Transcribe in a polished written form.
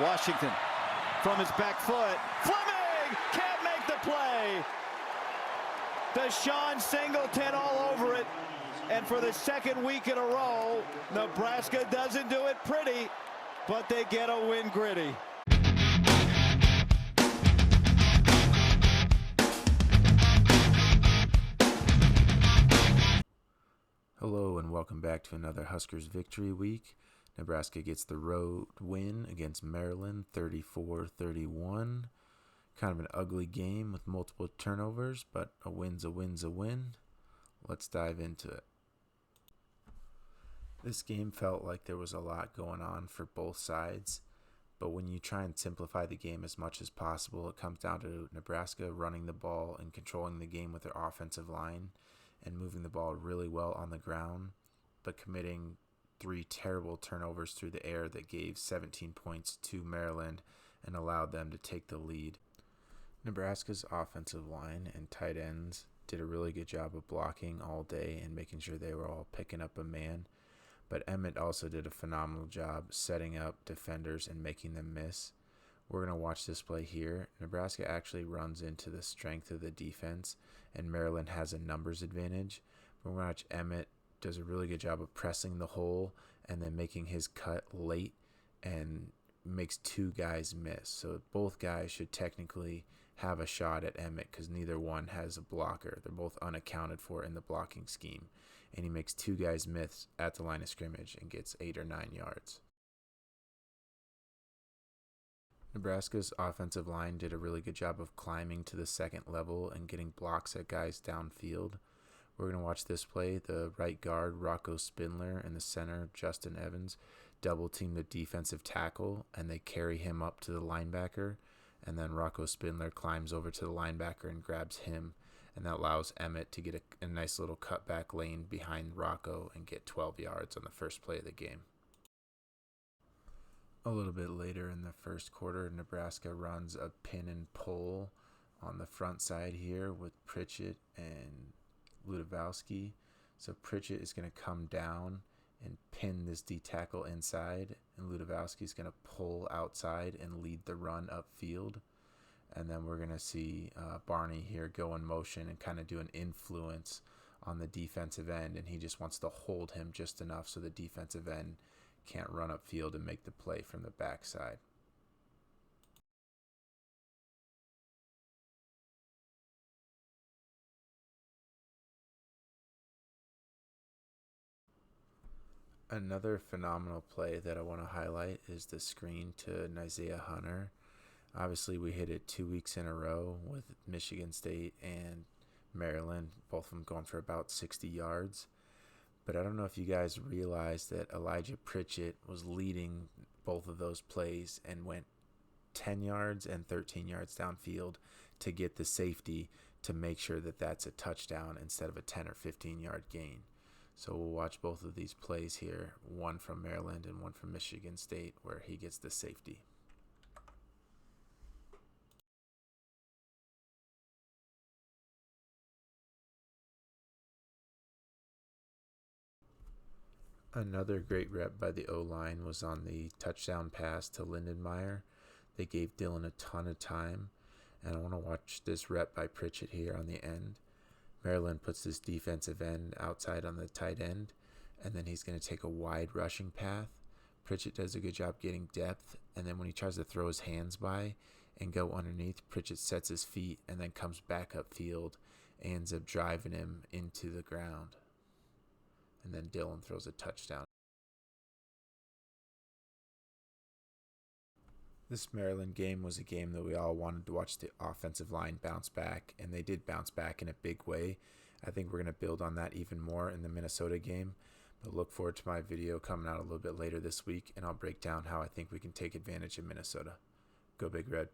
Washington from his back foot. Fleming can't make the play. Deshaun Singleton all over it. And for the second week in a row, Nebraska doesn't do it pretty, but they get a win gritty. Hello and welcome back to another Huskers Victory Week. Nebraska gets the road win against Maryland, 34-31. Kind of an ugly game with multiple turnovers, but a win's a win's a win. Let's dive into it. This game felt like there was a lot going on for both sides, but when you try and simplify the game as much as possible, it comes down to Nebraska running the ball and controlling the game with their offensive line and moving the ball really well on the ground, but committing 3 terrible turnovers through the air that gave 17 points to Maryland and allowed them to take the lead. Nebraska's offensive line and tight ends did a really good job of blocking all day and making sure they were all picking up a man, but Emmett also did a phenomenal job setting up defenders and making them miss. We're going to watch this play here. Nebraska actually runs into the strength of the defense, and Maryland has a numbers advantage. We're going to watch Emmett does a really good job of pressing the hole and then making his cut late and makes 2 guys miss. So both guys should technically have a shot at Emmett because neither one has a blocker. They're both unaccounted for in the blocking scheme. And he makes 2 guys miss at the line of scrimmage and gets 8 or 9 yards. Nebraska's offensive line did a really good job of climbing to the second level and getting blocks at guys downfield. We're going to watch this play. The right guard, Rocco Spindler, and the center, Justin Evans, double team the defensive tackle, and they carry him up to the linebacker. And then Rocco Spindler climbs over to the linebacker and grabs him. And that allows Emmett to get a nice little cutback lane behind Rocco and get 12 yards on the first play of the game. A little bit later in the first quarter, Nebraska runs a pin and pull on the front side here with Pritchett and Ludowski. So Pritchett is going to come down and pin this D tackle inside, and Ludowski is going to pull outside and lead the run upfield. And then we're going to see Barney here go in motion and kind of do an influence on the defensive end, and he just wants to hold him just enough so the defensive end can't run upfield and make the play from the backside. Another phenomenal play that I want to highlight is the screen to Isaiah Hunter. Obviously, we hit it 2 weeks in a row with Michigan State and Maryland, both of them going for about 60 yards. But I don't know if you guys realized that Elijah Pritchett was leading both of those plays and went 10 yards and 13 yards downfield to get the safety to make sure that that's a touchdown instead of a 10 or 15 yard gain. So we'll watch both of these plays here, one from Maryland and one from Michigan State, where he gets the safety. Another great rep by the O-line was on the touchdown pass to Lindenmeyer. They gave Dillon a ton of time, and I want to watch this rep by Pritchett here on the end. Maryland puts this defensive end outside on the tight end, and then he's going to take a wide rushing path. Pritchett does a good job getting depth, and then when he tries to throw his hands by and go underneath, Pritchett sets his feet and then comes back upfield and ends up driving him into the ground. And then Dillon throws a touchdown. This Maryland game was a game that we all wanted to watch the offensive line bounce back, and they did bounce back in a big way. I think we're going to build on that even more in the Minnesota game, but look forward to my video coming out a little bit later this week, and I'll break down how I think we can take advantage of Minnesota. Go Big Red.